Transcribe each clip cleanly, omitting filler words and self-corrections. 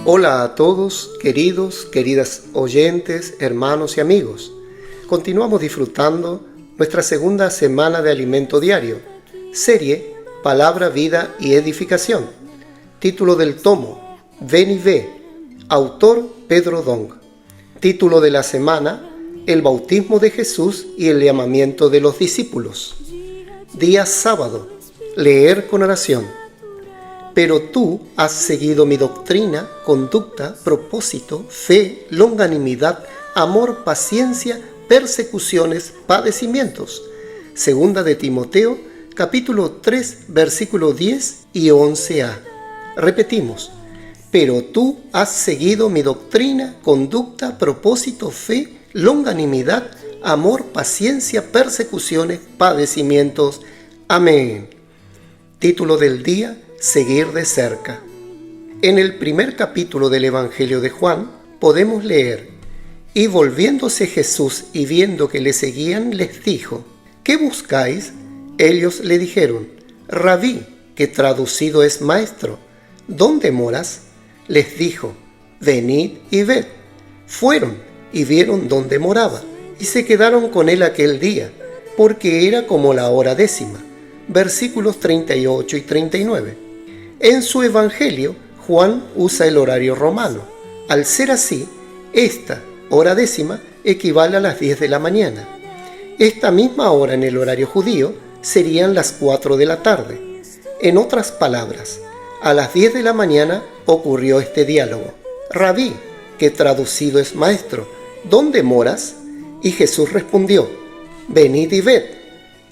Hola a todos, queridas oyentes, hermanos y amigos. Continuamos disfrutando nuestra segunda semana de Alimento Diario, serie Palabra, Vida y Edificación. Título del tomo, Ven y Ve, autor Pedro Dong. Título de la semana, El bautismo de Jesús y el llamamiento de los discípulos. Día sábado, leer con oración. Pero tú has seguido mi doctrina, conducta, propósito, fe, longanimidad, amor, paciencia, persecuciones, padecimientos. Segunda de Timoteo, capítulo 3, versículo 10 y 11a. Repetimos. Pero tú has seguido mi doctrina, conducta, propósito, fe, longanimidad, amor, paciencia, persecuciones, padecimientos. Amén. Título del día: Seguir de cerca. En el primer capítulo del Evangelio de Juan podemos leer: Y volviéndose Jesús y viendo que le seguían, les dijo: ¿Qué buscáis? Ellos le dijeron: Rabí, que traducido es maestro, ¿dónde moras? Les dijo: Venid y ved. Fueron y vieron dónde moraba, y se quedaron con él aquel día, porque era como la hora 10. Versículos 38 y 39. En su Evangelio, Juan usa el horario romano. Al ser así, esta hora 10 equivale a las 10 de la mañana. Esta misma hora en el horario judío serían las 4 de la tarde. En otras palabras, a las 10 de la mañana ocurrió este diálogo. Rabí, que traducido es maestro, ¿dónde moras? Y Jesús respondió: Venid y ved.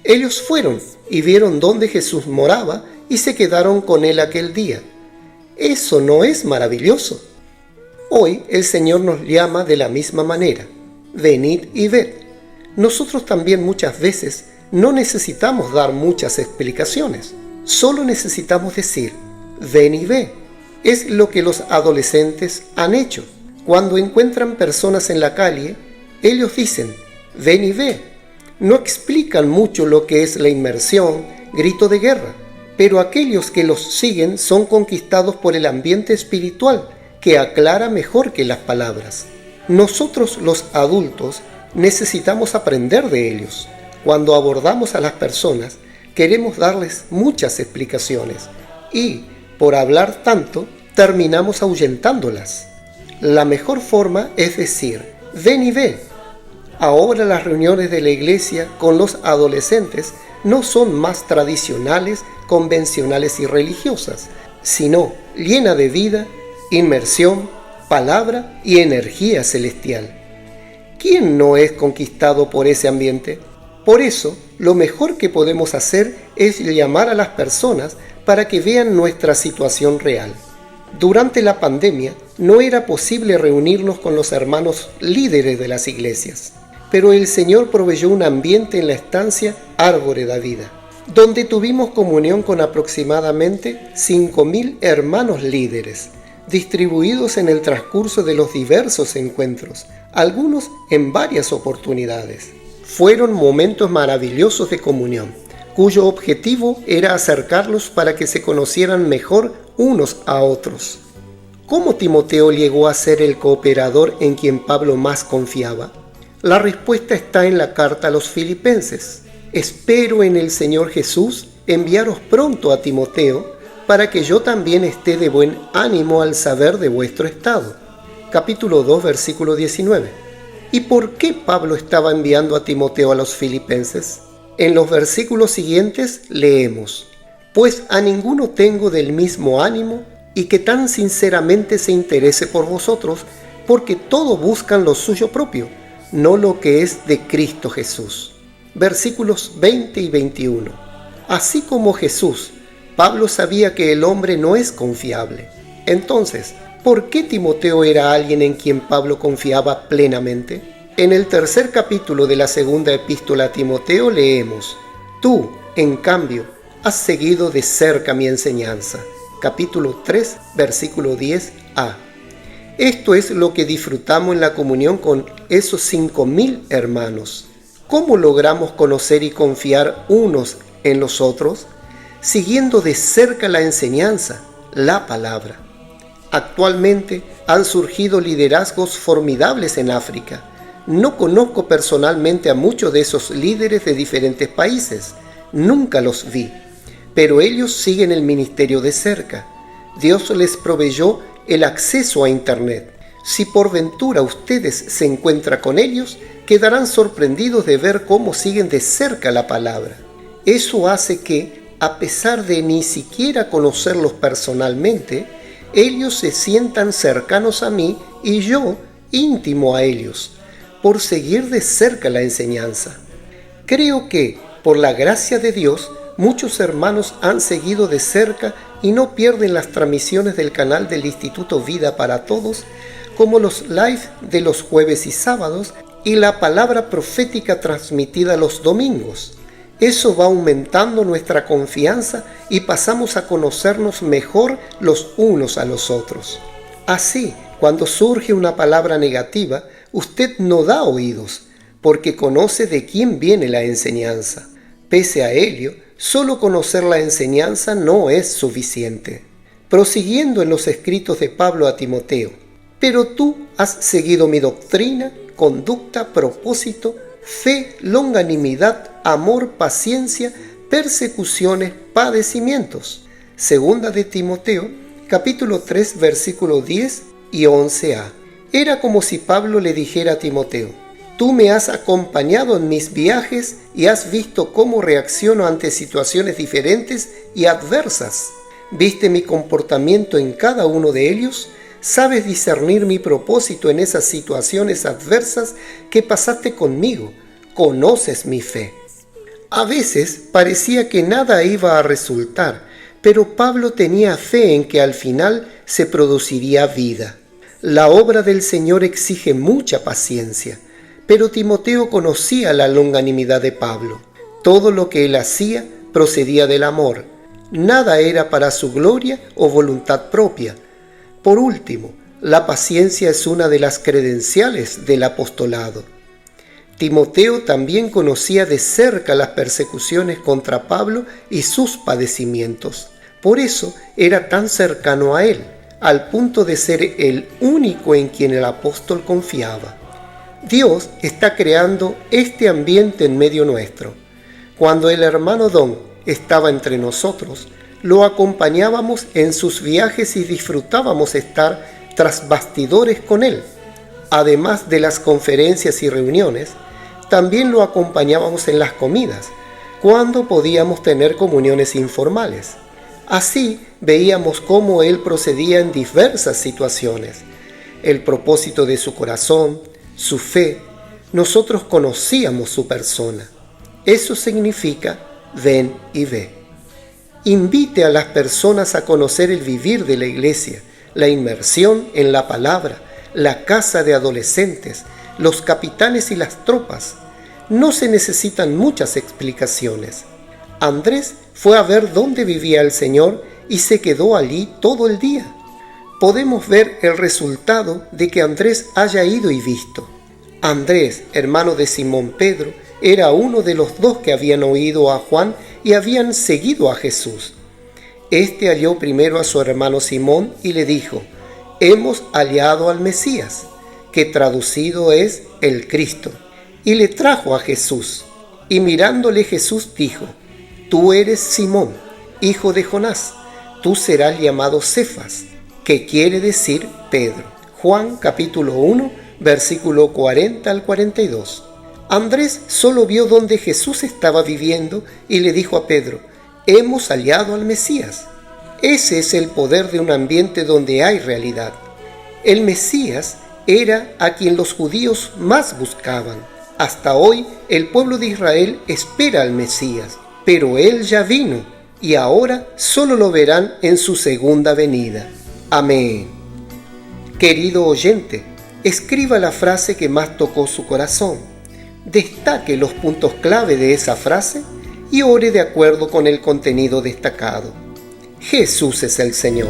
Ellos fueron y vieron dónde Jesús moraba y se quedaron con él aquel día. ¿Eso no es maravilloso? Hoy el Señor nos llama de la misma manera: venid y ved. Nosotros también muchas veces no necesitamos dar muchas explicaciones. Solo necesitamos decir: ven y ve. Es lo que los adolescentes han hecho. Cuando encuentran personas en la calle, ellos dicen: ven y ve. No explican mucho lo que es la inmersión, grito de guerra, pero aquellos que los siguen son conquistados por el ambiente espiritual, que aclara mejor que las palabras. Nosotros los adultos necesitamos aprender de ellos. Cuando abordamos a las personas, queremos darles muchas explicaciones y, por hablar tanto, terminamos ahuyentándolas. La mejor forma es decir: ven y ve. Ahora las reuniones de la iglesia con los adolescentes no son más tradicionales, convencionales y religiosas, sino llena de vida, inmersión, palabra y energía celestial. ¿Quién no es conquistado por ese ambiente? Por eso, lo mejor que podemos hacer es llamar a las personas para que vean nuestra situación real. Durante la pandemia no era posible reunirnos con los hermanos líderes de las iglesias, pero el Señor proveyó un ambiente en la estancia Árbore de Vida, donde tuvimos comunión con aproximadamente 5.000 hermanos líderes, distribuidos en el transcurso de los diversos encuentros, algunos en varias oportunidades. Fueron momentos maravillosos de comunión, cuyo objetivo era acercarlos para que se conocieran mejor unos a otros. ¿Cómo Timoteo llegó a ser el cooperador en quien Pablo más confiaba? La respuesta está en la carta a los Filipenses. Espero en el Señor Jesús enviaros pronto a Timoteo, para que yo también esté de buen ánimo al saber de vuestro estado. Capítulo 2, versículo 19. ¿Y por qué Pablo estaba enviando a Timoteo a los Filipenses? En los versículos siguientes leemos: Pues a ninguno tengo del mismo ánimo y que tan sinceramente se interese por vosotros, porque todos buscan lo suyo propio, no lo que es de Cristo Jesús. Versículos 20 y 21. Así como Jesús, Pablo sabía que el hombre no es confiable. Entonces, ¿por qué Timoteo era alguien en quien Pablo confiaba plenamente? En el tercer capítulo de la segunda epístola a Timoteo leemos: Tú, en cambio, has seguido de cerca mi enseñanza. Capítulo 3, versículo 10a. Esto es lo que disfrutamos en la comunión con esos 5.000 hermanos. ¿Cómo logramos conocer y confiar unos en los otros? Siguiendo de cerca la enseñanza, la palabra. Actualmente han surgido liderazgos formidables en África. No conozco personalmente a muchos de esos líderes de diferentes países, nunca los vi, pero ellos siguen el ministerio de cerca. Dios les proveyó el acceso a Internet. Si por ventura ustedes se encuentran con ellos, quedarán sorprendidos de ver cómo siguen de cerca la palabra. Eso hace que, a pesar de ni siquiera conocerlos personalmente, ellos se sientan cercanos a mí y yo íntimo a ellos, por seguir de cerca la enseñanza. Creo que, por la gracia de Dios, muchos hermanos han seguido de cerca y no pierden las transmisiones del canal del Instituto Vida para Todos, como los live de los jueves y sábados y la palabra profética transmitida los domingos. Eso va aumentando nuestra confianza y pasamos a conocernos mejor los unos a los otros. Así, cuando surge una palabra negativa, usted no da oídos, porque conoce de quién viene la enseñanza. Pese a ello, solo conocer la enseñanza no es suficiente. Prosiguiendo en los escritos de Pablo a Timoteo: pero tú has seguido mi doctrina, conducta, propósito, fe, longanimidad, amor, paciencia, persecuciones, padecimientos. Segunda de Timoteo, capítulo 3, versículo 10 y 11a. Era como si Pablo le dijera a Timoteo: tú me has acompañado en mis viajes y has visto cómo reacciono ante situaciones diferentes y adversas. ¿Viste mi comportamiento en cada uno de ellos? ¿Sabes discernir mi propósito en esas situaciones adversas que pasaste conmigo? ¿Conoces mi fe? A veces parecía que nada iba a resultar, pero Pablo tenía fe en que al final se produciría vida. La obra del Señor exige mucha paciencia, pero Timoteo conocía la longanimidad de Pablo. Todo lo que él hacía procedía del amor. Nada era para su gloria o voluntad propia. Por último, la paciencia es una de las credenciales del apostolado. Timoteo también conocía de cerca las persecuciones contra Pablo y sus padecimientos. Por eso era tan cercano a él, al punto de ser el único en quien el apóstol confiaba. Dios está creando este ambiente en medio nuestro. Cuando el hermano Don estaba entre nosotros, lo acompañábamos en sus viajes y disfrutábamos estar tras bastidores con él. Además de las conferencias y reuniones, también lo acompañábamos en las comidas, cuando podíamos tener comuniones informales. Así veíamos cómo él procedía en diversas situaciones, el propósito de su corazón, su fe. Nosotros conocíamos su persona. Eso significa ven y ve. Invite a las personas a conocer el vivir de la iglesia, la inmersión en la palabra, la casa de adolescentes, los capitanes y las tropas. No se necesitan muchas explicaciones. Andrés fue a ver dónde vivía el Señor y se quedó allí todo el día. Podemos ver el resultado de que Andrés haya ido y visto. Andrés, hermano de Simón Pedro, era uno de los dos que habían oído a Juan y habían seguido a Jesús. Este halló primero a su hermano Simón y le dijo: hemos hallado al Mesías, que traducido es el Cristo. Y le trajo a Jesús. Y mirándole Jesús dijo: tú eres Simón, hijo de Jonás, tú serás llamado Cefas, que quiere decir Pedro. Juan capítulo 1, versículo 40 al 42. Andrés solo vio donde Jesús estaba viviendo y le dijo a Pedro: hemos hallado al Mesías. Ese es el poder de un ambiente donde hay realidad. El Mesías era a quien los judíos más buscaban. Hasta hoy el pueblo de Israel espera al Mesías, pero él ya vino y ahora solo lo verán en su segunda venida. Amén. Querido oyente, escriba la frase que más tocó su corazón. Destaque los puntos clave de esa frase y ore de acuerdo con el contenido destacado. Jesús es el Señor.